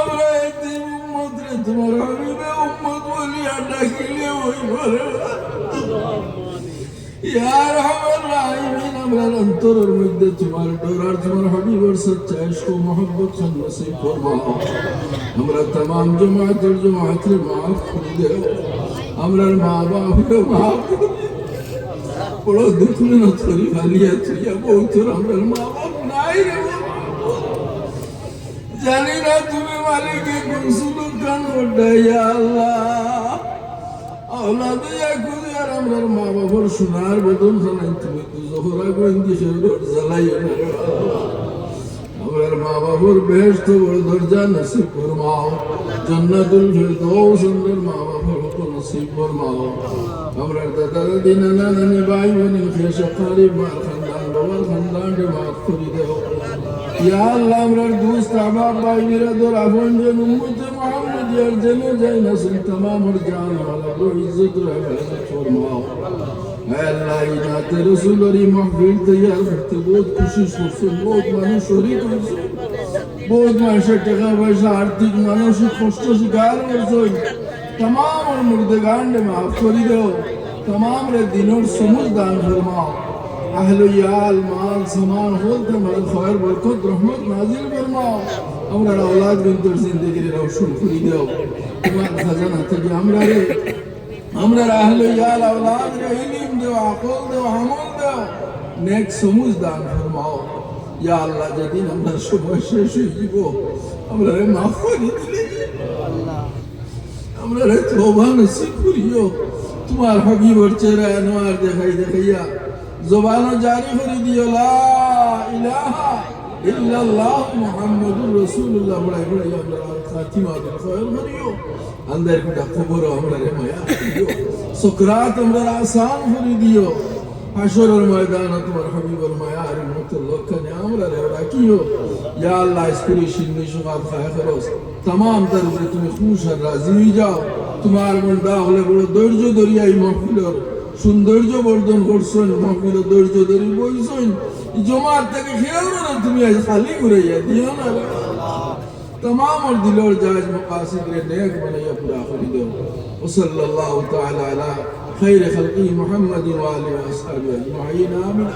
আমরা এতিম উম্মত রে তোমার হাবিবে উম্মত বলিয়া ডাকিলে ওই ঘরে ইয়া রাহমান রাহিমিন আমরার অন্তরের মধ্যে তোমার ডর আর তোমার হাবিবের সচ্চা ইশক ও মোহব্বত নসিব ফরমাও আমরা तमाम জমাতের মাফ করে দাও আমরার মা বাপকে মাফ বড় দুঃখ না তরি ফালিয়া তুইয়া বহুত আমরার মা বাপ নাই রে জানি না তুমি মালিকে কোন সুলুক কান করতে ইয়া আল্লাহ औलाद या खुद यार हमर माँ बाप और सुनार बदन सनन तुम्हें तो ज़ोहरा को इनकी शरीर जलाई ना हमर माँ बाप और बेहश्त और दर्जा नसीब फरमाओ जन्नतुल फिरदौस अंदर माँ बाप को नसीब फरमाओ हमर दादा दादी नाना नानी भाई बहन के शकारीब मार खानदान बवाल खानदान के माफ करी दो या अल्लाह हमर दोस्त अहबाब भाई मेरा दर अफन जन उम्मत मोहम्मद यार जने जाए नस्ल तमाम और जान वाला को इज्जत और हिफाजत फरमाओ ऐ अल्लाह इनात रसूल और महफिल तैयार करते बहुत कोशिश करते बहुत मानुष शरीक करते बहुत मानुष টাকা পয়সা आर्थिक मानसिक कष्ट शिकार करते तमाम और मुर्देगान ने माफ करी दो तमाम रे दिनों समझ दान फरमाओ अहल याल माल सामान होते मदद खैर बरकत रहमत नाजिल फरमाओ আমরা औलाद বিনতের জিন্দেগির রওশন করে দাও তোমার খাজানা থেকে আমরা আহলে ইয়াল औलाद রে ইলম দাও আকল দাও আমল দাও নেক সমুজ দান ফরমাও ইয়া আল্লাহ যেদিন আমরা সময় শেষ হয়ে যাব আমরা মাফ করে দিলে আল্লাহ আমরা তওবা নসিব করিও তোমার হাবিবের চেহারা আনোয়ার দেখাইয়া জবানও জারি করে দিও লা ইলাহা ইল্লাল্লাহ মুহাম্মাদুর রাসূলুল্লাহ বড়াই বড়াই আমরা খাতিমা দে খৈর করিও अंदर कुटा खबर हमरा रे माया दियो सुकरात हमरा आसान করে দিও হাশরের ময়দানে তোমার হাবিবের মায়া আর মত লোকনে আমরা রে রাখিও ইয়া আল্লাহ ইসকুরি শিন্নি সুগাত খায়রস तमाम দরবারে তুমি খুশ আর রাজি হয়ে যাও তোমার বন্দা হলে বড় ধৈর্য ধরিয়াই মাহফিলের সৌন্দর্য বর্ধন করছেন মাহফিলের ধৈর্য ধরি বইছেন জমাত থেকে খেয়েও না তুমি আজ খালি ঘুরাইয়া দিও না तमाम और दिल और जायज मकासिद रे नेक बनैया पूरा कर दो वसल्लल्लाहु तआला अला खैर खल्क़ी मुहम्मद व आलिहि व अस्हाबिहि अजमईन आमीन।